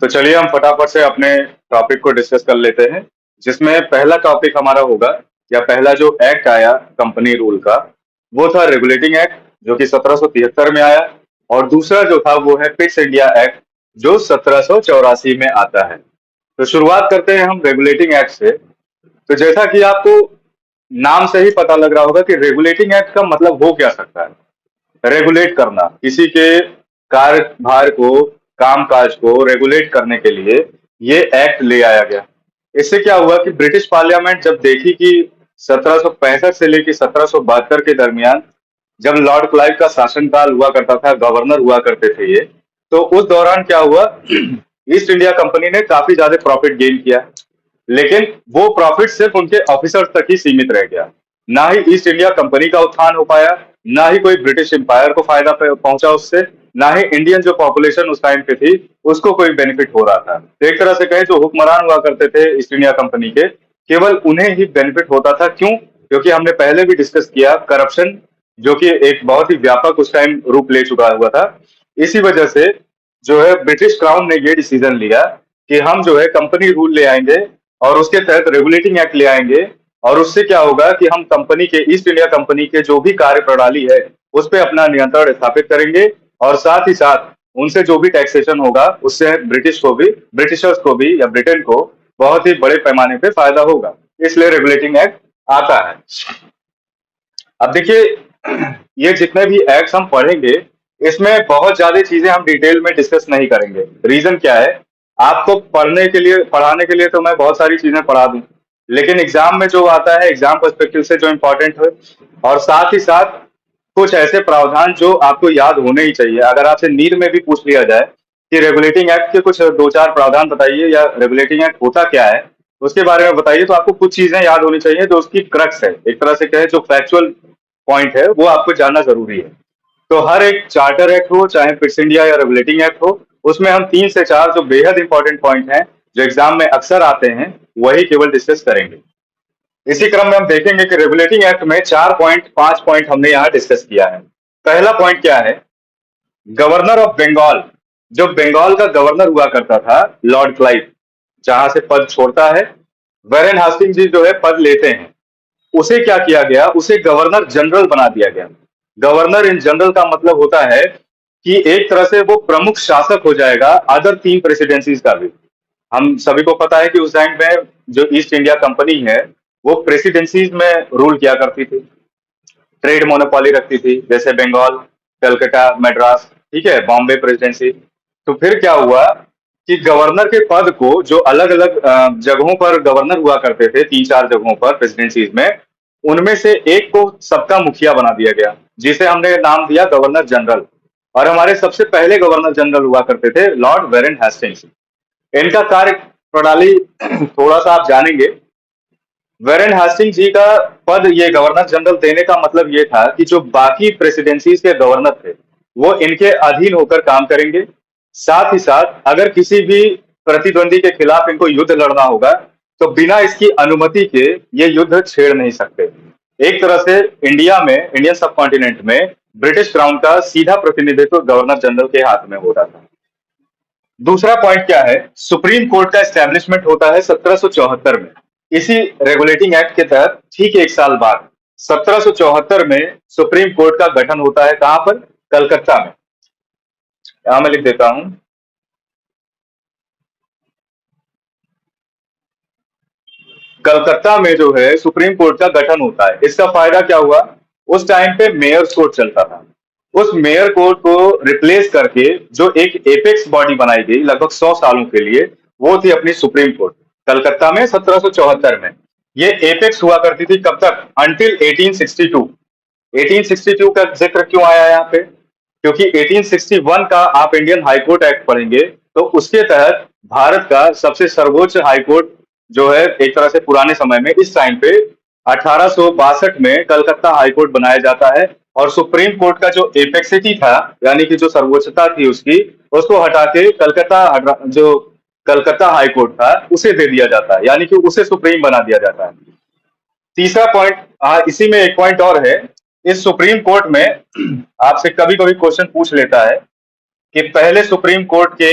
तो चलिए हम फटाफट से अपने टॉपिक को डिस्कस कर लेते हैं, जिसमें पहला टॉपिक हमारा होगा या पहला जो एक्ट आया कंपनी रूल का, वो था रेगुलेटिंग एक्ट जो कि 1773 में आया। और दूसरा जो था वो है पिट्स इंडिया एक्ट जो 1784 में आता है। तो शुरुआत करते हैं हम रेगुलेटिंग एक्ट से। तो जैसा कि आपको नाम से ही पता लग रहा होगा कि रेगुलेटिंग एक्ट का मतलब हो क्या सकता है। रेगुलेट करना, किसी के कार्यभार को, कामकाज को रेगुलेट करने के लिए ये एक्ट ले आया गया। इससे क्या हुआ कि ब्रिटिश पार्लियामेंट जब देखी कि 1765 से लेकर 1772 के दरमियान जब लॉर्ड क्लाइव का शासनकाल हुआ करता था, गवर्नर हुआ करते थे ये, तो उस दौरान क्या हुआ ईस्ट इंडिया कंपनी ने काफी ज्यादा प्रॉफिट गेन किया। लेकिन वो प्रॉफिट सिर्फ उनके ऑफिसर्स तक ही सीमित रह गया। ना ही ईस्ट इंडिया कंपनी का उत्थान हो पाया, ना ही कोई ब्रिटिश एम्पायर को फायदा पहुंचा उससे, ना ही इंडियन जो पॉपुलेशन उस टाइम पे थी उसको कोई बेनिफिट हो रहा था। तो एक तरह से कहें जो हुक्मरान हुआ करते थे ईस्ट इंडिया कंपनी के, केवल उन्हें ही बेनिफिट होता था। क्यों? क्योंकि हमने पहले भी डिस्कस किया, करप्शन जो कि एक बहुत ही व्यापक उस टाइम रूप ले चुका हुआ था। इसी वजह से जो है ब्रिटिश क्राउन ने ये डिसीजन लिया कि हम जो है कंपनी रूल ले आएंगे और उसके तहत रेगुलेटिंग एक्ट ले आएंगे। और उससे क्या होगा कि हम कंपनी के, ईस्ट इंडिया कंपनी के जो भी कार्य प्रणाली है उस पर अपना नियंत्रण स्थापित करेंगे। और साथ ही साथ उनसे जो भी टैक्सेशन होगा उससे ब्रिटिशर्स को भी या ब्रिटेन को बहुत ही बड़े पैमाने पे फायदा होगा। इसलिए रेगुलेटिंग एक्ट आता है। अब देखिए, ये जितने भी एक्ट्स हम पढ़ेंगे इसमें बहुत ज्यादा चीजें हम डिटेल में डिस्कस नहीं करेंगे। रीजन क्या है, आपको पढ़ने के लिए, पढ़ाने के लिए तो मैं बहुत सारी चीजें पढ़ा दूं, लेकिन एग्जाम में जो आता है एग्जाम पर्सपेक्टिव से जो इम्पोर्टेंट है, और साथ ही साथ कुछ ऐसे प्रावधान जो आपको याद होने ही चाहिए। अगर आपसे नीट में भी पूछ लिया जाए कि रेगुलेटिंग एक्ट के कुछ दो चार प्रावधान बताइए या रेगुलेटिंग एक्ट होता क्या है उसके बारे में बताइए, तो आपको कुछ चीजें याद होनी चाहिए जो उसकी क्रक्स है, एक तरह से कहे जो फैक्चुअल पॉइंट है वो आपको जानना जरूरी है। तो हर एक चार्टर एक्ट हो, चाहे फिट्स इंडिया या रेगुलेटिंग एक्ट हो, उसमें हम 3 से 4 जो बेहद इंपॉर्टेंट पॉइंट हैं जो एग्जाम में अक्सर आते हैं वही केवल डिस्कस करेंगे। इसी क्रम में हम देखेंगे कि रेगुलेटिंग एक्ट में 4 पॉइंट 5 पॉइंट हमने यहाँ डिस्कस किया है। पहला पॉइंट क्या है, गवर्नर ऑफ बंगाल, जो बंगाल का गवर्नर हुआ करता था लॉर्ड क्लाइव, जहां से पद छोड़ता है, वेरेन हास्टिंग जी जो है पद लेते हैं, उसे क्या किया गया, उसे गवर्नर जनरल बना दिया गया। गवर्नर इन जनरल का मतलब होता है कि एक तरह से वो प्रमुख शासक हो जाएगा अदर 3 प्रेसिडेंसीज का भी। हम सभी को पता है कि उस टाइम में जो ईस्ट इंडिया कंपनी है वो प्रेसिडेंसीज में रूल किया करती थी, ट्रेड मोनोपोली रखती थी, जैसे बंगाल, कलकत्ता, मद्रास, ठीक है, बॉम्बे प्रेसिडेंसी। तो फिर क्या हुआ कि गवर्नर के पद को, जो अलग अलग जगहों पर गवर्नर हुआ करते थे, 3 4 जगहों पर प्रेसिडेंसीज में, उनमें से एक को सबका मुखिया बना दिया गया, जिसे हमने नाम दिया गवर्नर जनरल। और हमारे सबसे पहले गवर्नर जनरल हुआ करते थे लॉर्ड वेरेन हेस्टिंग्स। इनका कार्य प्रणाली थोड़ा सा आप जानेंगे। वेरेन हास्टिंग जी का पद, ये गवर्नर जनरल देने का मतलब ये था कि जो बाकी प्रेसिडेंसीज के गवर्नर थे वो इनके अधीन होकर काम करेंगे। साथ ही साथ अगर किसी भी प्रतिद्वंदी के खिलाफ इनको युद्ध लड़ना होगा तो बिना इसकी अनुमति के ये युद्ध छेड़ नहीं सकते। एक तरह से इंडिया में, इंडियन सब कॉन्टिनेंट में ब्रिटिश क्राउन का सीधा प्रतिनिधित्व गवर्नर जनरल के हाथ में होता था। दूसरा पॉइंट क्या है, सुप्रीम कोर्ट का एस्टेब्लिशमेंट होता है 1774 में। इसी रेगुलेटिंग एक्ट के तहत ठीक 1 साल बाद 1774 में सुप्रीम कोर्ट का गठन होता है। कहां पर? कलकत्ता में। यहां मैं लिख देता हूं, कलकत्ता में जो है सुप्रीम कोर्ट का गठन होता है। इसका फायदा क्या हुआ, उस टाइम पे मेयर्स कोर्ट चलता था, उस मेयर कोर्ट को रिप्लेस करके जो एक एपेक्स बॉडी बनाई गई लगभग 100 सालों के लिए, वो थी अपनी सुप्रीम कोर्ट, कलकत्ता में 1774 में। ये एपेक्स हुआ करती थी कब तक? अंटिल 1862। 1862 का जिक्र क्यों आया यहाँ पे? क्योंकि 1861 का आप इंडियन हाईकोर्ट एक्ट पढ़ेंगे तो उसके तहत भारत का सबसे सर्वोच्च हाईकोर्ट जो है, एक तरह से पुराने समय में इस टाइम पे 1862 में कलकत्ता हाईकोर्ट बनाया जाता है। और सुप्रीम कोर्ट का जो एपेक्सिटी था, यानी कि जो सर्वोच्चता थी उसकी, उसको हटा के जो कलकत्ता हाईकोर्ट था उसे दे दिया जाता है, यानी कि उसे सुप्रीम बना दिया जाता है। तीसरा पॉइंट, इसी में एक पॉइंट और है। इस सुप्रीम कोर्ट में आपसे कभी कभी क्वेश्चन पूछ लेता है कि पहले सुप्रीम कोर्ट के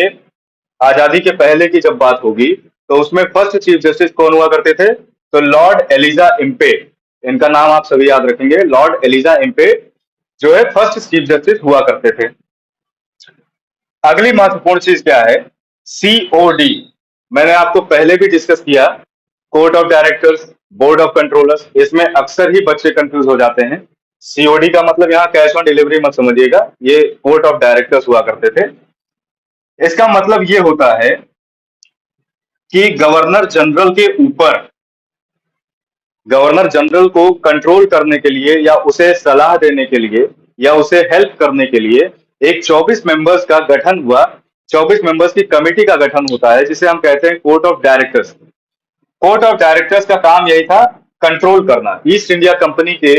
आजादी के पहले की जब बात होगी तो उसमें फर्स्ट चीफ जस्टिस कौन हुआ करते थे? तो लॉर्ड एलिजा इम्पे, इनका नाम आप सभी याद रखेंगे, लॉर्ड एलिजा इम्पे जो है फर्स्ट चीफ जस्टिस हुआ करते थे। अगली महत्वपूर्ण चीज क्या है? सीओडी। मैंने आपको पहले भी डिस्कस किया, court of directors, board of controllers, इसमें अक्सर ही बच्चे कंफ्यूज हो जाते हैं। सीओडी का मतलब यहाँ कैश ऑन डिलीवरी मत समझिएगा, ये कोर्ट ऑफ डायरेक्टर्स हुआ करते थे। इसका मतलब ये होता है कि गवर्नर जनरल के ऊपर, गवर्नर जनरल को कंट्रोल करने के लिए या उसे सलाह देने के लिए या उसे हेल्प करने के लिए एक 24 मेंबर्स का गठन हुआ, 24 मेंबर्स की कमेटी का गठन होता है जिसे हम कहते हैं court of directors. Court of directors का काम यही था, कंट्रोल करना ईस्ट इंडिया कंपनी के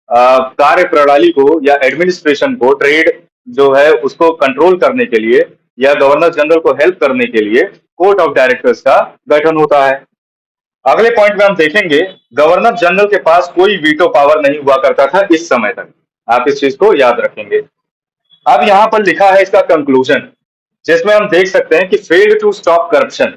कार्य प्रणाली को या एडमिनिस्ट्रेशन को, ट्रेड जो है उसको कंट्रोल करने के लिए या गवर्नर जनरल को हेल्प करने के लिए कोर्ट ऑफ डायरेक्टर्स का गठन होता है। अगले पॉइंट में हम देखेंगे, गवर्नर जनरल के पास कोई वीटो पावर नहीं हुआ करता था इस समय तक, आप इस चीज को याद रखेंगे। अब यहां पर लिखा है इसका कंक्लूजन, जिसमें हम देख सकते हैं कि फेल्ड टू स्टॉप करप्शन।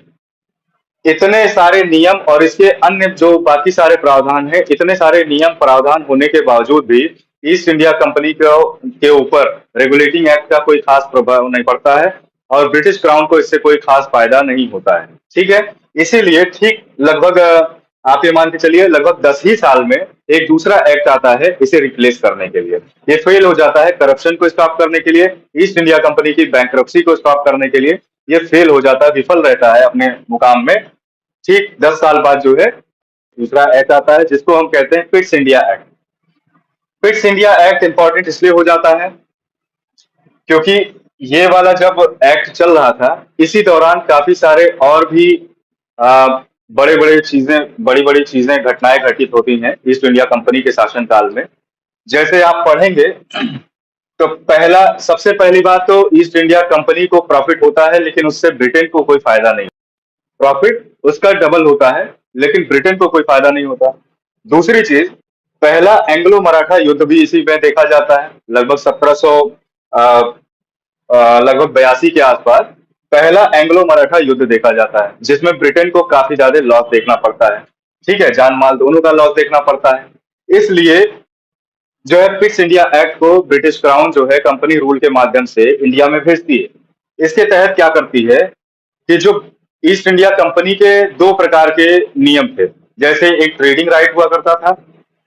इतने सारे नियम और इसके अन्य जो बाकी सारे प्रावधान है, इतने सारे नियम प्रावधान होने के बावजूद भी ईस्ट इंडिया कंपनी के ऊपर रेगुलेटिंग एक्ट का कोई खास प्रभाव नहीं पड़ता है और ब्रिटिश क्राउन को इससे कोई खास फायदा नहीं होता है। ठीक है, इसीलिए ठीक लगभग आप ये मान के चलिए लगभग 10 ही साल में एक दूसरा एक्ट आता है इसे रिप्लेस करने के लिए। ये फेल हो जाता है करप्शन को स्टॉप करने के लिए, ईस्ट इंडिया कंपनी की बैंकरप्सी को स्टॉप करने के लिए। ये फेल हो जाता है, विफल रहता है अपने मुकाम में। ठीक 10 साल बाद जो है दूसरा एक्ट आता है जिसको हम कहते हैं Pitt's India act. Pitt's India act important इसलिए हो जाता है क्योंकि ये वाला जब एक्ट चल रहा था इसी दौरान काफी सारे और भी बड़ी बड़ी चीजें घटनाएं घटित होती हैं ईस्ट इंडिया कंपनी के शासनकाल में। जैसे आप पढ़ेंगे तो पहला, सबसे पहली बात तो ईस्ट इंडिया कंपनी को प्रॉफिट होता है लेकिन उससे ब्रिटेन को कोई फायदा नहीं। प्रॉफिट उसका डबल होता है लेकिन ब्रिटेन को कोई फायदा नहीं होता। दूसरी चीज, पहला एंग्लो मराठा युद्ध भी इसी में देखा जाता है, लगभग 1700 लगभग 82 के आसपास पहला एंग्लो मराठा युद्ध देखा जाता है जिसमें ब्रिटेन को काफी ज्यादा लॉस देखना पड़ता है। ठीक है, जान माल दोनों का लॉस देखना पड़ता है। इसलिए जो है पिट्स इंडिया एक्ट को ब्रिटिश क्राउन जो है कंपनी रूल के माध्यम से इंडिया में भेजती है। इसके तहत क्या करती है कि जो ईस्ट इंडिया कंपनी के दो प्रकार के नियम थे, जैसे एक ट्रेडिंग राइट हुआ करता था,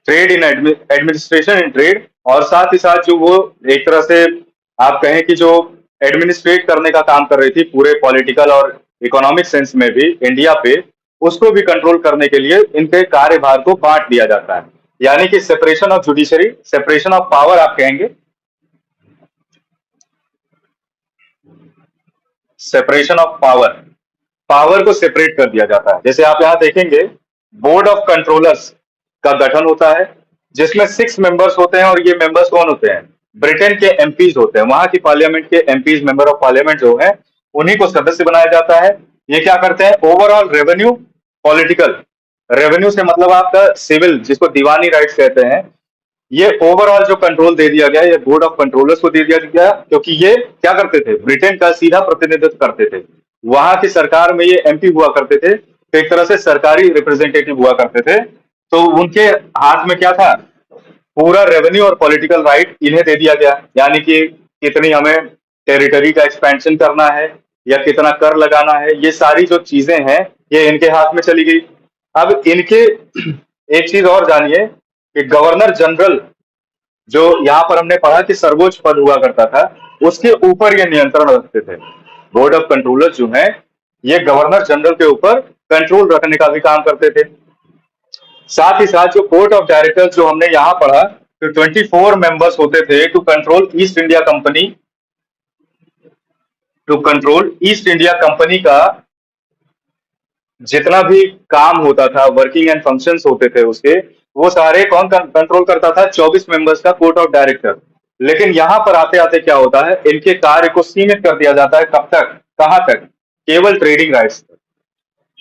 trade in administration in trade, और साथ ही साथ जो वो एक तरह से आप कहें कि जो एडमिनिस्ट्रेट करने का काम कर रही थी पूरे पॉलिटिकल और इकोनॉमिक सेंस में भी इंडिया पे, उसको भी कंट्रोल करने के लिए इनके कार्यभार को बांट दिया जाता है। यानी कि separation of judiciary, separation of power आप कहेंगे, सेपरेशन ऑफ पावर, पावर को सेपरेट कर दिया जाता है। जैसे आप यहां देखेंगे बोर्ड ऑफ कंट्रोलर्स का गठन होता है जिसमें 6 मेंबर्स होते हैं, और ये मेंबर्स कौन होते हैं? ब्रिटेन के एमपीज होते हैं, वहां की पार्लियामेंट के एमपीज, मेंबर ऑफ पार्लियामेंट जो है उन्हीं को सदस्य बनाया जाता है। ये क्या करते हैं? ओवरऑल रेवेन्यू, पॉलिटिकल रेवेन्यू से मतलब आपका सिविल, जिसको दीवानी राइट्स कहते हैं, ये ओवरऑल जो कंट्रोल दे दिया गया, ये बोर्ड ऑफ कंट्रोलर्स को दे दिया गया, क्योंकि ये क्या करते थे? ब्रिटेन का सीधा प्रतिनिधित्व करते थे। वहां की सरकार में ये एमपी हुआ करते थे, तो एक तरह से सरकारी रिप्रेजेंटेटिव हुआ करते थे। तो उनके हाथ में क्या था? पूरा रेवेन्यू और पॉलिटिकल राइट इन्हें दे दिया गया, यानी कि कितनी हमें टेरिटरी का एक्सपेंशन करना है या कितना कर लगाना है, ये सारी जो चीजें हैं ये इनके हाथ में चली गई। अब इनके एक चीज और जानिए कि गवर्नर जनरल जो यहाँ पर हमने पढ़ा कि सर्वोच्च पद हुआ करता था, उसके ऊपर ये नियंत्रण रखते थे। बोर्ड ऑफ कंट्रोलर जो है ये गवर्नर जनरल के ऊपर कंट्रोल रखने का भी काम करते थे। साथ ही साथ जो कोर्ट ऑफ डायरेक्टर जो हमने यहाँ पढ़ा, तो 24 मेंबर्स होते थे to control East India Company, to control East India Company का जितना भी काम होता था, वर्किंग एंड फंक्शंस होते थे उसके, वो सारे कौन कंट्रोल करता था? 24 मेंबर्स का कोर्ट ऑफ डायरेक्टर। लेकिन यहां पर आते आते क्या होता है, इनके कार्य को सीमित कर दिया जाता है। कब तक, कहां तक? केवल ट्रेडिंग राइट्स तक।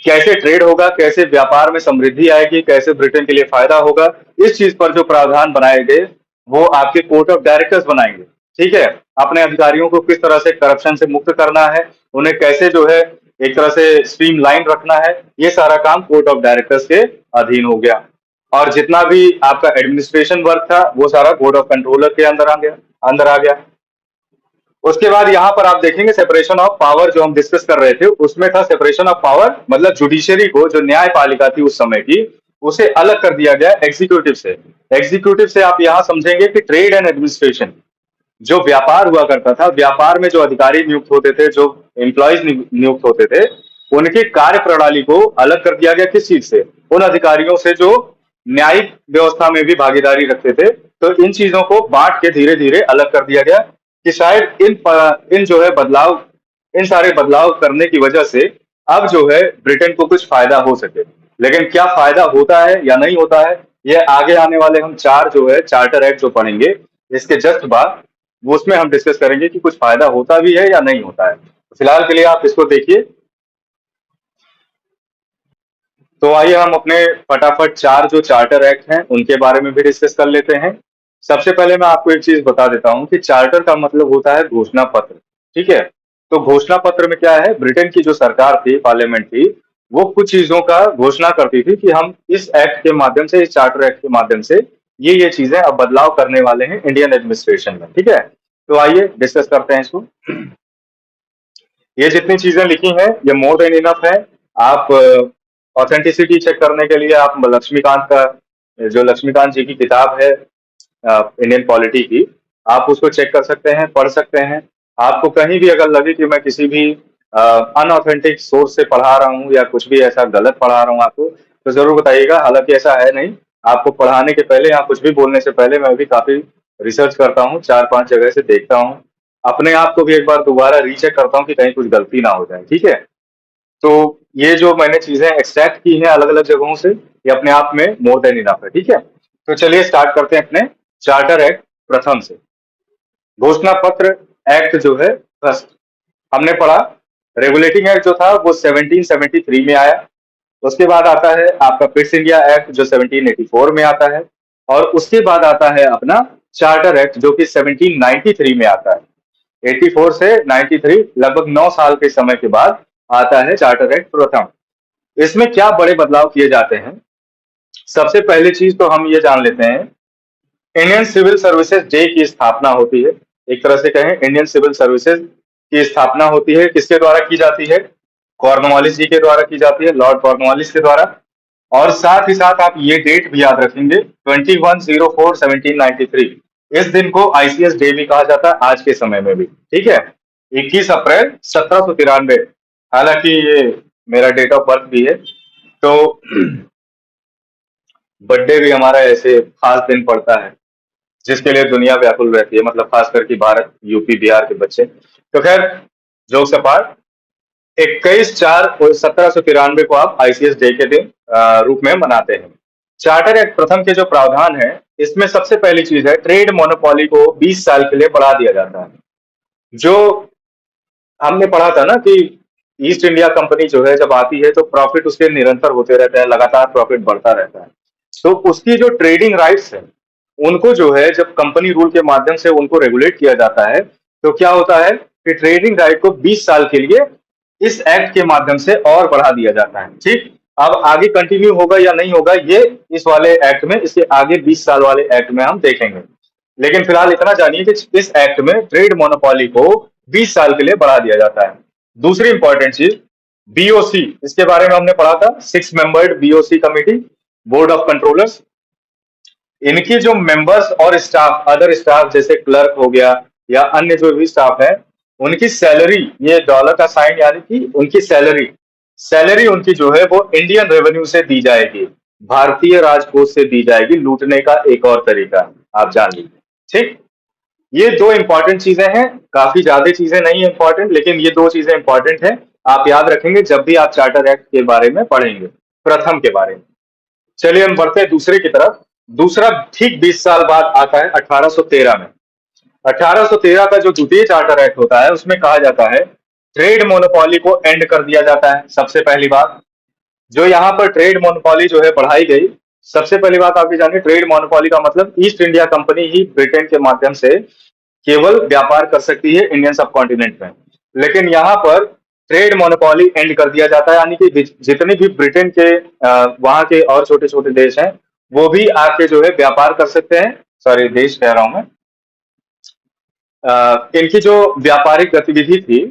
कैसे ट्रेड होगा, कैसे व्यापार में समृद्धि आएगी, कैसे ब्रिटेन के लिए फायदा होगा, इस चीज पर जो प्रावधान बनाए गए वो आपके कोर्ट ऑफ डायरेक्टर्स बनाएंगे। ठीक है, अपने अधिकारियों को किस तरह से करप्शन से मुक्त करना है, उन्हें कैसे जो है एक तरह से स्ट्रीमलाइन रखना है, ये सारा काम कोर्ट ऑफ डायरेक्टर्स के अधीन हो गया। और जितना भी आपका एडमिनिस्ट्रेशन वर्क था वो सारा बोर्ड ऑफ कंट्रोलर के अंदर आ गया। उसके बाद यहाँ पर आप देखेंगे सेपरेशन ऑफ पावर जो हम डिस्कस कर रहे थे, उसमें था सेपरेशन ऑफ पावर, मतलब जुडिशरी को, जो न्यायपालिका थी उस समय की, उसे अलग कर दिया गया एग्जीक्यूटिव से। एग्जीक्यूटिव से आप यहाँ समझेंगे कि ट्रेड एंड एडमिनिस्ट्रेशन, जो व्यापार हुआ करता था, व्यापार में जो अधिकारी नियुक्त होते थे, जो एम्प्लॉयज नियुक्त होते थे, उनकी कार्य प्रणाली को अलग कर दिया गया। किस चीज से? उन अधिकारियों से जो न्यायिक व्यवस्था में भी भागीदारी रखते थे। तो इन चीजों को बांट के धीरे धीरे अलग कर दिया गया कि शायद इन जो है बदलाव, इन सारे बदलाव करने की वजह से अब जो है ब्रिटेन को कुछ फायदा हो सके। लेकिन क्या फायदा होता है या नहीं होता है, ये आगे आने वाले हम चार जो है चार्टर एक्ट जो पढ़ेंगे इसके जस्ट बाद, वो उसमें हम डिस्कस करेंगे कि कुछ फायदा होता भी है या नहीं होता है। तो फिलहाल के लिए आप इसको देखिए। तो आइए हम अपने फटाफट चार जो चार्टर एक्ट हैं उनके बारे में भी डिस्कस कर लेते हैं। सबसे पहले मैं आपको एक चीज बता देता हूं कि चार्टर का मतलब होता है घोषणा पत्र। ठीक है, तो घोषणा पत्र में क्या है, ब्रिटेन की जो सरकार थी, पार्लियामेंट थी, वो कुछ चीजों का घोषणा करती थी कि हम इस एक्ट के माध्यम से, इस चार्टर एक्ट के माध्यम से ये चीजें अब बदलाव करने वाले हैं इंडियन एडमिनिस्ट्रेशन में। ठीक है, तो आइए डिस्कस करते हैं इसको। ये जितनी चीजें लिखी हैं ये मोर देन इनफ है। आप ऑथेंटिसिटी चेक करने के लिए आप लक्ष्मीकांत का, जो लक्ष्मीकांत जी की किताब है इंडियन पॉलिटी की, आप उसको चेक कर सकते हैं, पढ़ सकते हैं। आपको कहीं भी अगर लगे कि मैं किसी भी अनऑथेंटिक सोर्स से पढ़ा रहा हूँ या कुछ भी ऐसा गलत पढ़ा रहा हूँ आपको, तो जरूर बताइएगा। हालांकि ऐसा है नहीं, आपको पढ़ाने के पहले या कुछ भी बोलने से पहले मैं भी काफी रिसर्च करता हूँ, 4-5 जगह से देखता हूँ, अपने आप को भी एक बार दोबारा रीचेक करता हूँ कि कहीं कुछ गलती ना हो जाए। ठीक है, तो ये जो मैंने चीजें एक्सट्रैक्ट की हैं अलग अलग जगहों से, ये अपने आप में मोर देन इनफ है। ठीक है, तो चलिए स्टार्ट करते हैं अपने चार्टर एक्ट प्रथम से। घोषणा पत्र एक्ट जो है फर्स्ट हमने पढ़ा। रेगुलेटिंग एक्ट जो था वो 1773 में आया। उसके बाद आता है आपका पिट्स इंडिया एक्ट जो 1784 में आता है। और उसके बाद आता है अपना चार्टर एक्ट जो कि 1793 में आता है। 84 से 93, लगभग 9 साल के समय के बाद आता है चार्टर एक्ट प्रथम। इसमें क्या बड़े बदलाव किए जाते हैं? सबसे पहली चीज तो हम ये जान लेते हैं, इंडियन सिविल सर्विसेज डे की स्थापना होती है। एक तरह से कहें, इंडियन सिविल सर्विसेज की स्थापना होती है, किसके द्वारा की जाती है? कॉर्नवालिस जी के द्वारा की जाती है, लॉर्ड कॉर्नवालिस के द्वारा। और साथ ही साथ आप ये डेट भी याद रखेंगे, 21/04/1793। इस दिन को आईसीएस डे भी कहा जाता है आज के समय में भी। ठीक है, 21 अप्रैल 1793। हालांकि ये मेरा डेट ऑफ बर्थ भी है, तो बर्थडे भी हमारा ऐसे खास दिन पड़ता है जिसके लिए दुनिया व्याकुल रहती है, मतलब खास करके भारत, यूपी, बिहार के बच्चे। तो खैर, जोक्स अपार्ट, 21/04/1793 को आप आईसीएस डे के दिन रूप में मनाते हैं। चार्टर एक्ट प्रथम के जो प्रावधान है, इसमें सबसे पहली चीज है, ट्रेड मोनोपोली को 20 साल के लिए बढ़ा दिया जाता है। जो हमने पढ़ा था ना कि ईस्ट इंडिया कंपनी जो है जब आती है तो प्रॉफिट उसके निरंतर होते रहते हैं, लगातार प्रॉफिट बढ़ता रहता है। तो उसकी जो ट्रेडिंग राइट्स है, उनको जो है जब कंपनी रूल के माध्यम से उनको रेगुलेट किया जाता है, तो क्या होता है कि ट्रेडिंग राइट को 20 साल के लिए इस एक्ट के माध्यम से और बढ़ा दिया जाता है। ठीक, अब आगे कंटिन्यू होगा या नहीं होगा ये इस वाले एक्ट में, इसके आगे 20 साल वाले एक्ट में हम देखेंगे। लेकिन फिलहाल इतना जानिए कि इस एक्ट में ट्रेड मोनोपोली को 20 साल के लिए बढ़ा दिया जाता है। दूसरी इंपॉर्टेंट चीज, बीओसी, इसके बारे में हमने पढ़ा था, 6 membered BOC committee, board of controllers. इनकी जो मेंबर्स और स्टाफ, अदर स्टाफ जैसे क्लर्क हो गया या अन्य जो भी स्टाफ है, उनकी सैलरी, ये डॉलर का साइन, यानी कि उनकी सैलरी, सैलरी उनकी जो है वो इंडियन रेवेन्यू से दी जाएगी, भारतीय राजकोष से दी जाएगी। लूटने का एक और तरीका, आप जान लीजिए। ठीक, ये दो इंपॉर्टेंट चीजें हैं, काफी ज्यादा चीजें नहीं इंपॉर्टेंट, लेकिन ये दो चीजें इंपॉर्टेंट हैं, आप याद रखेंगे जब भी आप चार्टर एक्ट के बारे में पढ़ेंगे, प्रथम के बारे में। चलिए हम बढ़ते हैं दूसरे की तरफ। दूसरा ठीक 20 साल बाद आता है 1813 में। 1813 का जो द्वितीय चार्टर एक्ट होता है, उसमें कहा जाता है ट्रेड मोनोपोली को एंड कर दिया जाता है। सबसे पहली बात जो यहाँ पर ट्रेड मोनोपोली जो है बढ़ाई गई, सबसे पहली बात आप ये जानिए, ट्रेड मोनोपोली का मतलब ईस्ट इंडिया कंपनी ही ब्रिटेन के माध्यम से केवल व्यापार कर सकती है इंडियन सब कॉन्टिनेंट में। लेकिन यहाँ पर ट्रेड मोनोपोली एंड कर दिया जाता है, यानी कि जितने भी ब्रिटेन के वहां के और छोटे छोटे देश हैं, वो भी आके जो है व्यापार कर सकते हैं। सॉरी, देश कह रहा हूं मैं। इनकी जो व्यापारिक गतिविधि थी,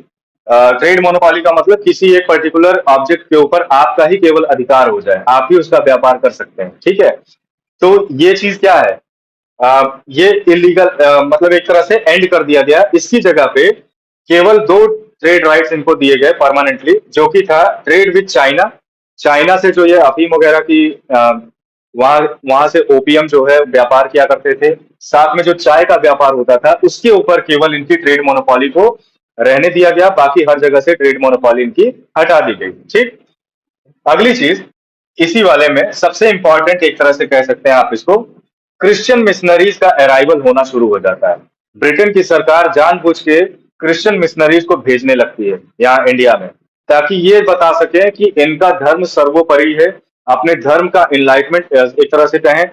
ट्रेड मोनोपोली का मतलब किसी एक पर्टिकुलर ऑब्जेक्ट के ऊपर आपका ही केवल अधिकार हो जाए, आप ही उसका व्यापार कर सकते हैं, ठीक है। तो ये चीज क्या है, ये इलीगल, मतलब एक तरह से एंड कर दिया गया। इसकी जगह पे केवल दो ट्रेड राइट्स इनको दिए गए परमानेंटली, जो कि था ट्रेड विद चाइना। चाइना से जो ये अफीम वगैरह की वहां वहां से ओपीएम जो है व्यापार किया करते थे, साथ में जो चाय का व्यापार होता था, उसके ऊपर केवल इनकी ट्रेड मोनोपोली को रहने दिया गया, बाकी हर जगह से ट्रेड मोनोपोली इनकी हटा दी गई, ठीक। अगली चीज, इसी वाले में सबसे इंपॉर्टेंट एक तरह से कह सकते हैं आप इसको, क्रिश्चियन मिशनरीज का अराइवल होना शुरू हो जाता है। ब्रिटेन की सरकार जानबूझ के क्रिश्चियन मिशनरीज को भेजने लगती है यहाँ इंडिया में, ताकि ये बता सके कि इनका धर्म सर्वोपरि है। अपने धर्म का इनलाइटमेंट एक तरह से कहें,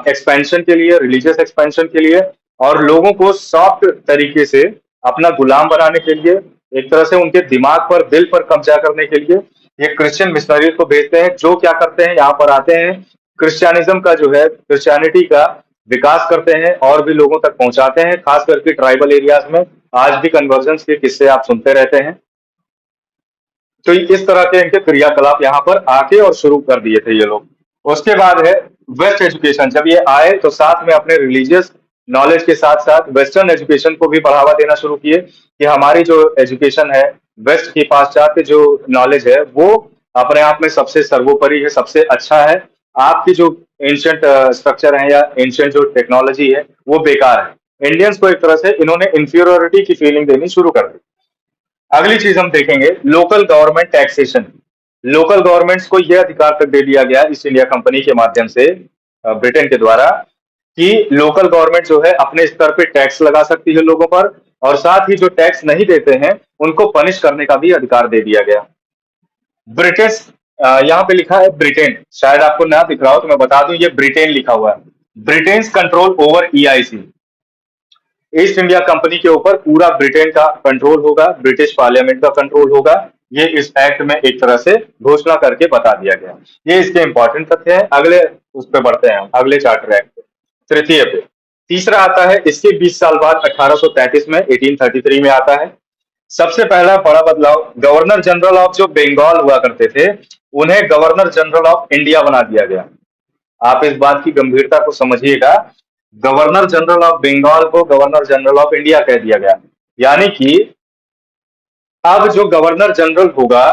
एक्सपेंशन के लिए, रिलीजियस एक्सपेंशन के लिए, और लोगों को सॉफ्ट तरीके से अपना गुलाम बनाने के लिए, एक तरह से उनके दिमाग पर, दिल पर कब्जा करने के लिए ये क्रिश्चियन मिशनरीज को भेजते हैं, जो क्या करते हैं, यहाँ पर आते हैं, क्रिश्चियनिज्म का जो है, क्रिश्चियनिटी का विकास करते हैं और भी लोगों तक पहुंचाते हैं, खास करके ट्राइबल एरियाज में आज भी कन्वर्जन के किस्से आप सुनते रहते हैं। तो इस तरह के इनके क्रियाकलाप यहाँ पर आके और शुरू कर दिए थे ये लोग। उसके बाद है वेस्ट एजुकेशन। जब ये आए तो साथ में अपने रिलीजियस नॉलेज के साथ साथ वेस्टर्न एजुकेशन को भी बढ़ावा देना शुरू किए, कि हमारी जो एजुकेशन है, वेस्ट की पाश्चात्य जो नॉलेज है, वो अपने आप में सबसे सर्वोपरि है, सबसे अच्छा है। आपकी जो एंशियंट स्ट्रक्चर है या एंशियंट जो टेक्नोलॉजी है, वो बेकार है। इंडियंस को एक तरह से इन्होंने इंफीरियोरिटी की फीलिंग देनी शुरू कर दी। अगली चीज हम देखेंगे, local government taxation. Local governments को यह अधिकार तक दे दिया गया ईस्ट इंडिया कंपनी के माध्यम से, ब्रिटेन के द्वारा, कि लोकल गवर्नमेंट जो है अपने स्तर पे टैक्स लगा सकती है लोगों पर, और साथ ही जो टैक्स नहीं देते हैं उनको पनिश करने का भी अधिकार दे दिया गया। ब्रिटिश, यहाँ पे लिखा है ब्रिटेन, शायद आपको ना दिख रहा हो तो मैं बता दूं, ये ब्रिटेन लिखा हुआ है। Britain control over EIC, east India company के ऊपर पूरा ब्रिटेन का कंट्रोल होगा, ब्रिटिश पार्लियामेंट का कंट्रोल होगा। ये इस एक्ट में एक तरह से घोषणा करके बता दिया गया। ये इसके इंपॉर्टेंट तथ्य हैं। अगले उस पर बढ़ते हैं, अगले चार्टर एक्ट पे, तृतीय पे। तीसरा आता है इसके 20 साल बाद 1833 में, 1833 में आता है सबसे पहला बड़ा बदलाव। गवर्नर जनरल ऑफ जो बंगाल हुआ करते थे, उन्हें गवर्नर जनरल ऑफ इंडिया बना दिया गया। आप इस बात की गंभीरता को समझिएगा, गवर्नर जनरल ऑफ बंगाल को गवर्नर जनरल ऑफ इंडिया कह दिया गया। यानी कि अब जो गवर्नर जनरल होगा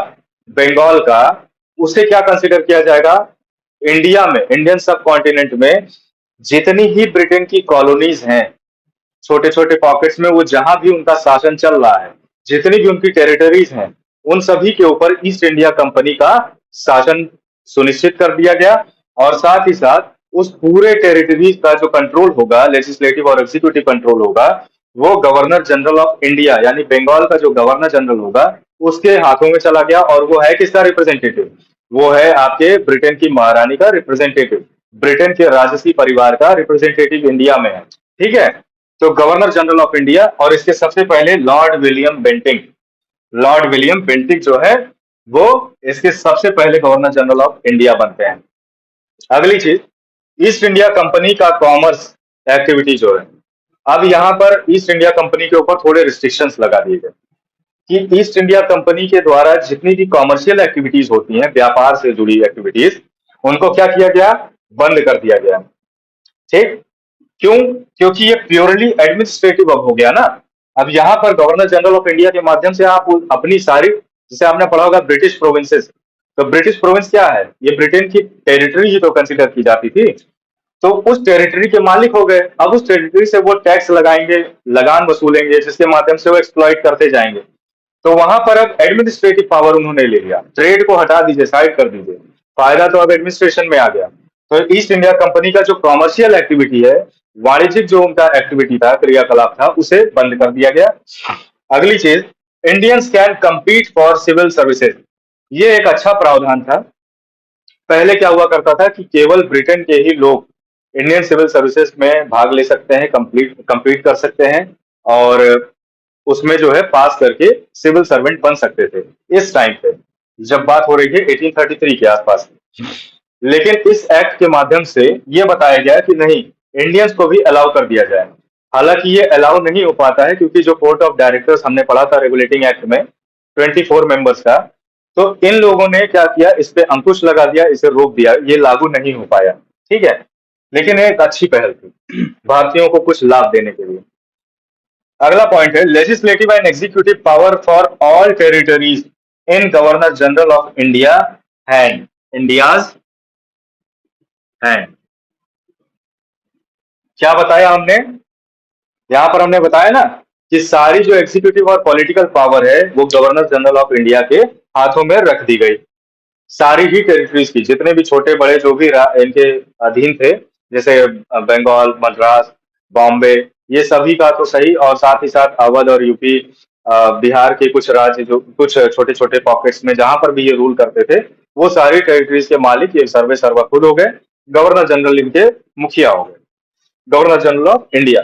बंगाल का, उसे क्या कंसिडर किया जाएगा, इंडिया में, इंडियन सब कॉन्टिनेंट में जितनी ही ब्रिटेन की कॉलोनीज हैं, छोटे छोटे पॉकेट्स में, वो जहां भी उनका शासन चल रहा है, जितनी भी उनकी टेरिटरीज हैं, उन सभी के ऊपर ईस्ट इंडिया कंपनी का शासन सुनिश्चित कर दिया गया। और साथ ही साथ उस पूरे टेरिटरीज का जो कंट्रोल होगा, लेजिस्लेटिव और एग्जीक्यूटिव कंट्रोल होगा, वो गवर्नर जनरल ऑफ इंडिया यानी बंगाल का जो गवर्नर जनरल होगा, उसके हाथों में चला गया। और वो है किसका रिप्रेजेंटेटिव, वो है आपके ब्रिटेन की महारानी का रिप्रेजेंटेटिव, ब्रिटेन के राजसी परिवार का रिप्रेजेंटेटिव इंडिया में है, ठीक है। तो गवर्नर जनरल ऑफ इंडिया, और इसके सबसे पहले Lord William Bentinck, Lord William Bentinck जो है, वो इसके सबसे पहले गवर्नर जनरल ऑफ इंडिया बनते हैं। अगली चीज, ईस्ट इंडिया कंपनी का कॉमर्स एक्टिविटी जो है, अब यहाँ पर ईस्ट इंडिया कंपनी के ऊपर थोड़े रिस्ट्रिक्शंस लगा दिए गए, कि ईस्ट इंडिया कंपनी के द्वारा जितनी भी कॉमर्शियल एक्टिविटीज होती हैं, व्यापार से जुड़ी एक्टिविटीज, उनको क्या किया गया, बंद कर दिया गया, ठीक। क्यों, क्योंकि ये प्योरली एडमिनिस्ट्रेटिव अब हो गया ना। अब यहाँ पर गवर्नर जनरल ऑफ इंडिया के माध्यम से आप अपनी सारी, जैसे आपने पढ़ा होगा ब्रिटिश प्रोविंसेस, तो ब्रिटिश प्रोविंस क्या है, ये ब्रिटेन की टेरिटरी ही तो कंसिडर की जाती थी। तो उस टेरिटरी के मालिक हो गए। अब उस टेरिटरी से वो टैक्स लगाएंगे, लगान वसूलेंगे, जिसके माध्यम से वो एक्सप्लॉइट करते जाएंगे। तो वहां पर अब एडमिनिस्ट्रेटिव पावर उन्होंने ले लिया, ट्रेड को हटा दीजिए, साइड कर दीजिए, फायदा तो अब एडमिनिस्ट्रेशन में आ गया। तो ईस्ट इंडिया कंपनी का जो कॉमर्शियल एक्टिविटी है, वाणिज्यिक जो उनका एक्टिविटी था, क्रियाकलाप था, उसे बंद कर दिया गया। अगली चीज, Indians can compete for civil services. ये एक अच्छा प्रावधान था। पहले क्या हुआ करता था कि केवल ब्रिटेन के ही लोग इंडियन सिविल सर्विसेज में भाग ले सकते हैं, कंप्लीट कर सकते हैं, और उसमें जो है पास करके सिविल सर्वेंट बन सकते थे इस टाइम पे, जब बात हो रही है 1833 के आसपास की। लेकिन इस एक्ट के माध्यम से ये बताया गया कि नहीं, इंडियंस को भी अलाउ कर दिया जाए। हालांकि ये अलाउ नहीं हो पाता है क्योंकि जो कोर्ट ऑफ डायरेक्टर्स हमने पढ़ा था रेगुलेटिंग एक्ट में 24 मेंबर्स का, तो इन लोगों ने क्या किया, इस पे अंकुश लगा दिया, इसे रोक दिया, ये लागू नहीं हो पाया। ठीक है, लेकिन ये एक अच्छी पहल थी भारतीयों को कुछ लाभ देने के लिए। अगला पॉइंट है legislative and executive power for all territories in governor general of India hand, India's hand. क्या बताया हमने, यहां पर हमने बताया ना कि सारी जो एग्जीक्यूटिव और पॉलिटिकल पावर है वो गवर्नर जनरल ऑफ इंडिया के हाथों में रख दी गई। सारी ही टेरिटरीज की, जितने भी छोटे बड़े जो भी इनके अधीन थे, जैसे बंगाल, मद्रास, बॉम्बे, ये सभी का तो सही, और साथ ही साथ अवध और यूपी, बिहार के कुछ राज्य जो कुछ छोटे छोटे पॉकेट्स में जहां पर भी ये रूल करते थे, वो सारी टेरिटरीज के मालिक ये सर्वे सर्वा खुद हो गए, गवर्नर जनरल इनके मुखिया हो गए, गवर्नर जनरल ऑफ इंडिया।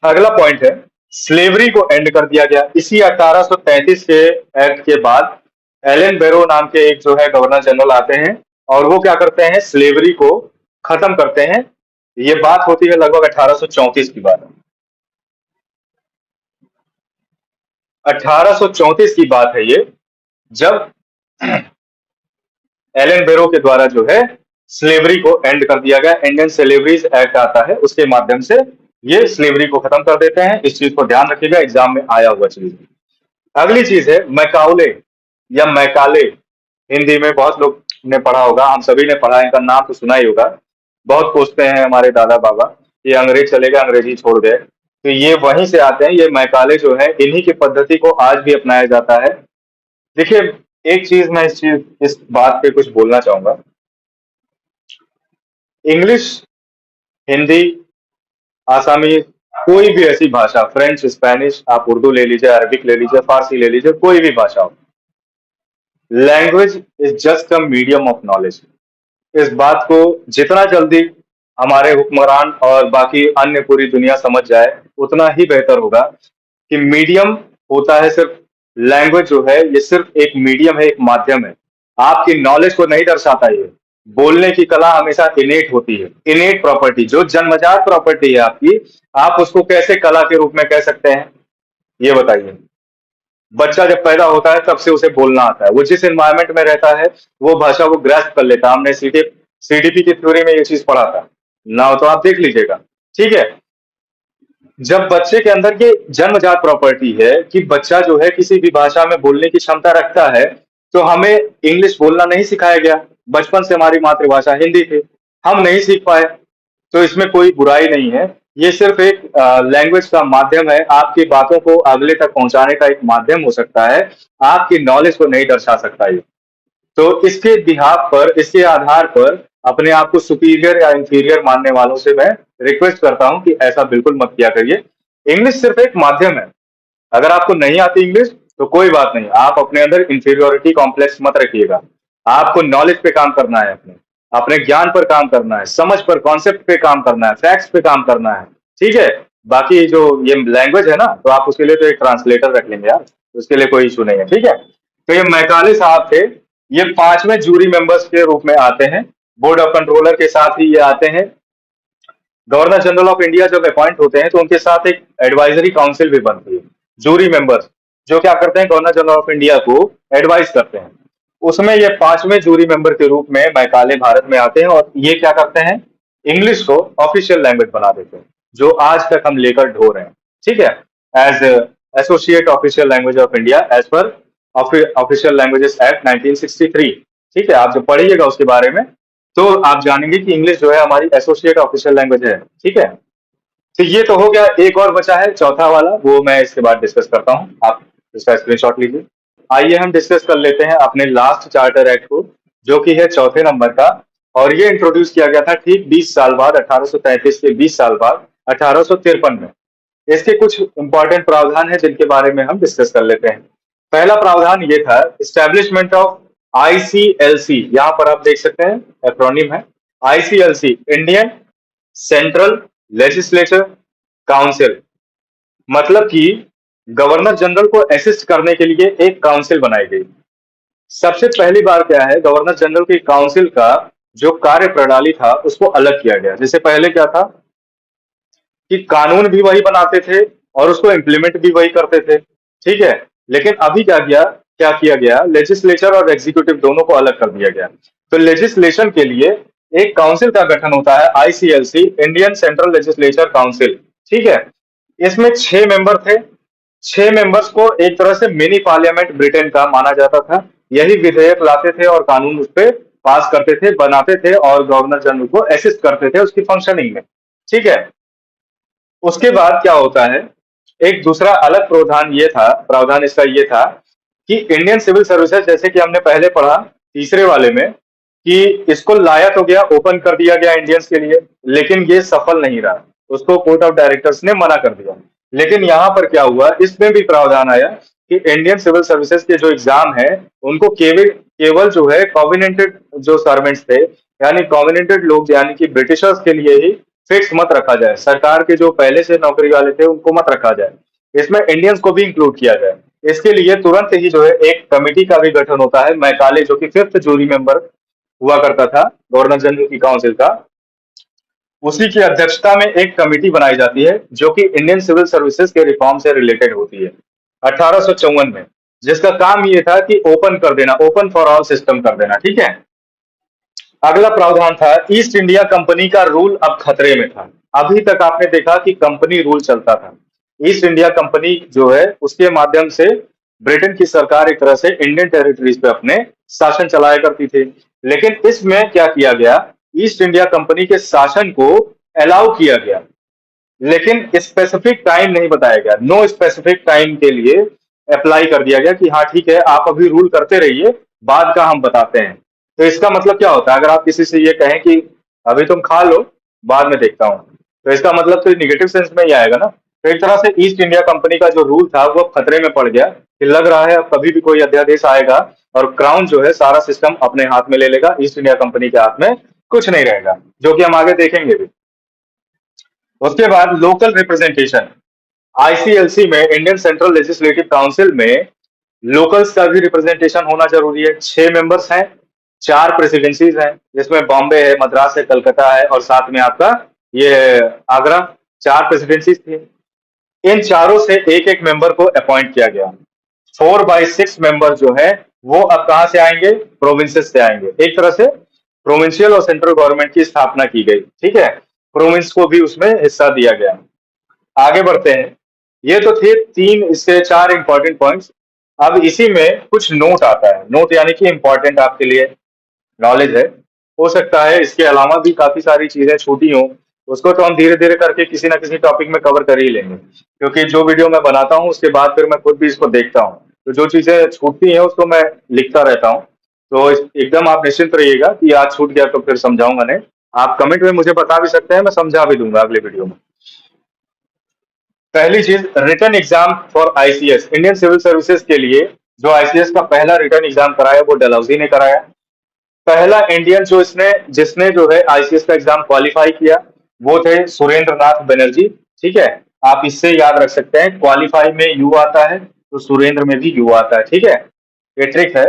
अगला पॉइंट है स्लेवरी को एंड कर दिया गया इसी 1833 के एक्ट के बाद। एलन बेरो नाम के एक जो है गवर्नर जनरल आते हैं और वो क्या करते हैं, स्लेवरी को खत्म करते हैं। ये बात होती है लगभग 1834 की बात, 1834 की बात है ये, जब एलन बेरो के द्वारा जो है स्लेवरी को एंड कर दिया गया। इंडियन स्लेवरीज एक्ट आता है, उसके माध्यम से ये स्लेवरी को खत्म कर देते हैं। इस चीज को ध्यान रखिएगा, एग्जाम में आया हुआ चीज। अगली चीज है मैकाउले या मैकाले, हिंदी में बहुत लोग ने पढ़ा होगा, हम सभी ने पढ़ा, इनका नाम तो सुना ही होगा। बहुत पूछते हैं हमारे दादा बाबा कि अंग्रेज चले गए, अंग्रेजी छोड़ गए, तो ये वहीं से आते हैं। ये मैकाले जो है, इन्हीं की पद्धति को आज भी अपनाया जाता है। देखिए, एक चीज मैं इस बात पे कुछ बोलना चाहूंगा। इंग्लिश, हिंदी, आसामी, कोई भी ऐसी भाषा, फ्रेंच, स्पेनिश, आप उर्दू ले लीजिए, अरबिक ले लीजिए, फारसी ले लीजिए, कोई भी भाषा हो, language is just a medium of knowledge. इस बात को जितना जल्दी हमारे हुक्मरान और बाकी अन्य पूरी दुनिया समझ जाए, उतना ही बेहतर होगा। कि मीडियम होता है सिर्फ, लैंग्वेज जो है ये सिर्फ एक मीडियम है, एक माध्यम है, आपकी नॉलेज को नहीं दर्शाता। ये बोलने की कला हमेशा इनेट होती है, इनेट प्रॉपर्टी, जो जन्मजात प्रॉपर्टी है आपकी, आप उसको कैसे कला के रूप में कह सकते हैं, ये बताइए। बच्चा जब पैदा होता है तब से उसे बोलना आता है, वो जिस एनवायरमेंट में रहता है वो भाषा वो ग्रैस्प कर लेता है। हमने सीडीपी की थ्योरी में ये चीज पढ़ा था ना, तो आप देख लीजिएगा। ठीक है, जब बच्चे के अंदर ये जन्मजात प्रॉपर्टी है कि बच्चा जो है किसी भी भाषा में बोलने की क्षमता रखता है, तो हमें इंग्लिश बोलना नहीं सिखाया गया, बचपन से हमारी मातृभाषा हिंदी थी, हम नहीं सीख पाए, तो इसमें कोई बुराई नहीं है। ये सिर्फ एक लैंग्वेज का माध्यम है, आपकी बातों को अगले तक पहुंचाने का एक माध्यम हो सकता है, आपकी नॉलेज को नहीं दर्शा सकता ये। तो इसके बिहाफ पर, इसके आधार पर अपने आप को सुपीरियर या इंफीरियर मानने वालों से मैं रिक्वेस्ट करता हूं कि ऐसा बिल्कुल मत किया करिए। इंग्लिश सिर्फ एक माध्यम है, अगर आपको नहीं आती इंग्लिश तो कोई बात नहीं, आप अपने अंदर इंफीरियोरिटी कॉम्प्लेक्स मत रखिएगा। आपको नॉलेज पे काम करना है, अपने अपने ज्ञान पर काम करना है, समझ पर, कॉन्सेप्ट पे काम करना है, फैक्ट्स पे काम करना है। ठीक है, बाकी जो ये लैंग्वेज है ना, तो आप उसके लिए तो एक ट्रांसलेटर रख लेंगे यार, उसके लिए कोई इशू नहीं है। ठीक है, तो ये मैकाले साहब थे, ये 5वें जूरी मेंबर्स के रूप में आते हैं, बोर्ड ऑफ कंट्रोलर के साथ ही ये आते हैं। गवर्नर जनरल ऑफ इंडिया जब अपॉइंट होते हैं तो उनके साथ एक एडवाइजरी काउंसिल भी बनती है, जूरी मेंबर्स, जो क्या करते हैं, गवर्नर जनरल ऑफ इंडिया को एडवाइस करते हैं। उसमें ये 5वें जूरी मेंबर के रूप में मैकाले भारत में आते हैं और ये क्या करते हैं, इंग्लिश को ऑफिशियल लैंग्वेज बना देते हैं, जो आज तक हम लेकर ढो रहे हैं। ठीक है, as associate official language of India as per official languages act 1963। ठीक है, आप जब पढ़िएगा उसके बारे में तो आप जानेंगे कि इंग्लिश जो है हमारी एसोसिएट ऑफिशियल लैंग्वेज है। ठीक है, तो ये तो हो गया, एक और बचा है चौथा वाला, वो मैं इसके बाद डिस्कस करता हूँ, आप इसका स्क्रीनशॉट लीजिए। आइए हम डिस्कस कर लेते हैं अपने लास्ट चार्टर एक्ट को, जो कि है चौथे नंबर का, और ये इंट्रोड्यूस किया गया था ठीक 20 साल बाद, 1833 के 20 साल बाद, 1853 में। इसके कुछ इंपॉर्टेंट प्रावधान है जिनके बारे में हम डिस्कस कर लेते हैं। पहला प्रावधान ये था, एस्टेब्लिशमेंट ऑफ आईसीएलसी, यहां पर आप देख सकते हैं एक्रोनिम है आईसीएलसी, इंडियन सेंट्रल लेजिस्लेचर काउंसिल। मतलब कि गवर्नर जनरल को असिस्ट करने के लिए एक काउंसिल बनाई गई। सबसे पहली बार क्या है, गवर्नर जनरल की काउंसिल का जो कार्य प्रणाली था उसको अलग किया गया। जैसे पहले क्या था कि कानून भी वही बनाते थे और उसको इम्प्लीमेंट भी वही करते थे, ठीक है। लेकिन अभी क्या किया गया, लेजिस्लेचर और एग्जीक्यूटिव दोनों को अलग कर दिया गया। तो लेजिस्लेशन के लिए एक काउंसिल का गठन होता है, आईसीएलसी, इंडियन सेंट्रल लेजिस्लेचर काउंसिल, ठीक है। इसमें 6 मेंबर थे। 6 मेंबर्स को एक तरह से मिनी पार्लियामेंट ब्रिटेन का माना जाता था। यही विधेयक लाते थे और कानून उस पर पास करते थे, बनाते थे और गवर्नर जनरल को असिस्ट करते थे उसकी फंक्शनिंग में, ठीक है। उसके बाद क्या होता है, एक दूसरा अलग प्रावधान इसका ये था कि इंडियन सिविल सर्विसेज, जैसे कि हमने पहले पढ़ा तीसरे वाले में, कि इसको लाया तो गया, ओपन कर दिया गया इंडियंस के लिए, लेकिन ये सफल नहीं रहा। उसको कोर्ट ऑफ डायरेक्टर्स ने मना कर दिया। लेकिन यहाँ पर क्या हुआ, इसमें भी प्रावधान आया कि इंडियन सिविल सर्विसेज के जो एग्जाम है उनको केवल केवल जो है कॉविनेंटेड जो सर्वेंट्स थे, यानी कॉविनेंटेड लोग, यानी कि ब्रिटिशर्स के लिए ही फिक्स मत रखा जाए। सरकार के जो पहले से नौकरी वाले थे उनको मत रखा जाए, इसमें इंडियंस को भी इंक्लूड किया जाए। इसके लिए तुरंत ही जो है एक कमेटी का भी गठन होता है, मैकाले, जो कि फिफ्थ जूरी मेंबर हुआ करता था गवर्नर जनरल की काउंसिल का। उसी की अध्यक्षता में एक कमेटी बनाई जाती है जो कि इंडियन सिविल सर्विसेज के रिफॉर्म से रिलेटेड होती है 1854 में, जिसका काम ये था कि ओपन कर देना, ओपन फॉर ऑल सिस्टम कर देना, ठीक है। अगला प्रावधान था, ईस्ट इंडिया कंपनी का रूल अब खतरे में था। अभी तक आपने देखा कि कंपनी रूल चलता था। ईस्ट इंडिया कंपनी जो है उसके माध्यम से ब्रिटेन की सरकार एक तरह से इंडियन टेरिटरीज पे अपने शासन चलाया करती थी। लेकिन इसमें क्या किया गया, ईस्ट इंडिया कंपनी के शासन को अलाउ किया गया, लेकिन स्पेसिफिक टाइम नहीं बताया गया। नो स्पेसिफिक टाइम के लिए अप्लाई कर दिया गया कि हाँ ठीक है, आप अभी रूल करते रहिए, बाद का हम बताते हैं। तो इसका मतलब क्या होता है, अगर आप किसी से ये कहें कि अभी तुम खा लो, बाद में देखता हूँ, तो इसका मतलब तो निगेटिव सेंस में ही आएगा ना। तो एक तरह से ईस्ट इंडिया कंपनी का जो रूल था वो खतरे में पड़ गया कि लग रहा है अब कभी भी कोई अध्यादेश आएगा और क्राउन जो है सारा सिस्टम अपने हाथ में ले लेगा, ईस्ट इंडिया कंपनी के हाथ में कुछ नहीं रहेगा, जो कि हम आगे देखेंगे भी। उसके बाद लोकल रिप्रेजेंटेशन, आईसीएलसी में, इंडियन सेंट्रल लेजिस्लेटिव काउंसिल में लोकल्स का भी रिप्रेजेंटेशन होना जरूरी है। 6 मेंबर्स हैं, 4 प्रेसिडेंसीज हैं, जिसमें बॉम्बे है, मद्रास है, कलकत्ता है और साथ में आपका ये आगरा। 4 प्रेसिडेंसीज थी। इन चारों से एक एक मेंबर को अपॉइंट किया गया। 4/6 मेंबर जो है वो अब कहां से आएंगे, प्रोविंसेस से आएंगे। एक तरह से प्रोविंशियल और सेंट्रल गवर्नमेंट की स्थापना की गई, ठीक है। प्रोविंस को भी उसमें हिस्सा दिया गया। आगे बढ़ते हैं। ये तो थे 4 इंपॉर्टेंट पॉइंट्स। अब इसी में कुछ नोट आता है, नोट यानी कि इंपॉर्टेंट आपके लिए नॉलेज है। हो सकता है इसके अलावा भी काफी सारी चीजें छूटी हो, उसको तो हम धीरे धीरे करके किसी ना किसी टॉपिक में कवर कर ही लेंगे, क्योंकि जो वीडियो मैं बनाता हूँ उसके बाद फिर मैं खुद भी इसको देखता हूँ, तो जो चीजें छूटती हैं उसको मैं लिखता रहता हूँ। तो एकदम आप निश्चिंत रहिएगा कि आज छूट गया तो फिर समझाऊंगा नहीं। आप कमेंट में मुझे बता भी सकते हैं, मैं समझा भी दूंगा अगले वीडियो में। पहली चीज, return exam for ICS, Indian civil services के लिए जो आईसीएस का पहला रिटर्न एग्जाम कराया वो डलहौजी ने कराया। पहला इंडियन जो इसने जिसने जो है आईसीएस का एग्जाम क्वालिफाई किया वो थे सुरेंद्र नाथ बनर्जी, ठीक है। आप इससे याद रख सकते हैं, क्वालिफाई में यू आता है तो सुरेंद्र में भी यू आता है, ठीक है। ये ट्रिक है।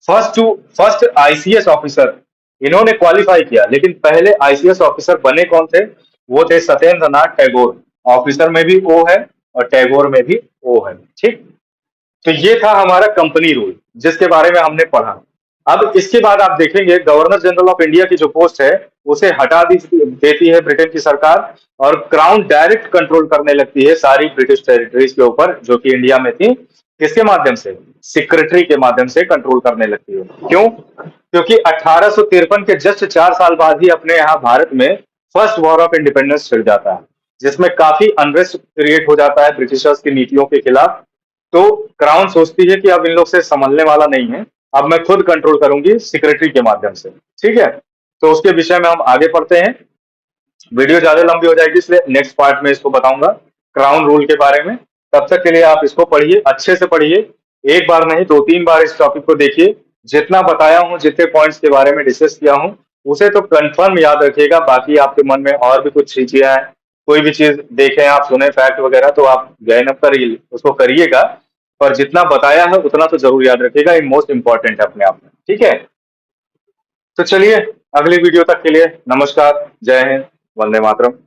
फर्स्ट आईसीएस ऑफिसर इन्होंने क्वालिफाई किया, लेकिन पहले आईसीएस ऑफिसर बने कौन थे, वो थे सत्येंद्र नाथ टैगोर। ऑफिसर में भी ओ है और टैगोर में भी ओ है, ठीक। तो ये था हमारा कंपनी रूल जिसके बारे में हमने पढ़ा। अब इसके बाद आप देखेंगे गवर्नर जनरल ऑफ इंडिया की जो पोस्ट है उसे हटा देती है ब्रिटेन की सरकार, और क्राउन डायरेक्ट कंट्रोल करने लगती है सारी ब्रिटिश टेरिटरीज के ऊपर जो कि इंडिया में थी। किसके माध्यम से, सेक्रेटरी के माध्यम से कंट्रोल करने लगती है। क्यों, क्योंकि 1853 के जस्ट 4 साल बाद ही अपने यहाँ भारत में फर्स्ट वॉर ऑफ इंडिपेंडेंस छिड़ जाता है, जिसमें काफी अनरेस्ट क्रिएट हो जाता है ब्रिटिशर्स की नीतियों के खिलाफ। तो क्राउन सोचती है कि अब इन लोग से संभलने वाला नहीं है, अब मैं खुद कंट्रोल करूंगी सेक्रेटरी के माध्यम से, ठीक है। तो उसके विषय में हम आगे पढ़ते हैं। वीडियो ज्यादा लंबी हो जाएगी इसलिए नेक्स्ट पार्ट में इसको बताऊंगा क्राउन रूल के बारे में। तब तक के लिए आप इसको पढ़िए, अच्छे से पढ़िए, एक बार नहीं 2-3 बार इस टॉपिक को देखिए। जितना बताया हूं, जितने पॉइंट्स के बारे में डिस्कस किया हूं, उसे तो कंफर्म याद रखिएगा। बाकी आपके मन में और भी कुछ चीजें हैं कोई भी चीज देखें आप, सुने फैक्ट वगैरह, तो आप ज्वाइन अप करिए, उसको करिएगा। पर जितना बताया है उतना तो जरूर याद रखिएगा, ये मोस्ट इंपॉर्टेंट है अपने आप में, ठीक है। तो चलिए, अगली वीडियो तक के लिए नमस्कार, जय हिंद, वंदे मातरम।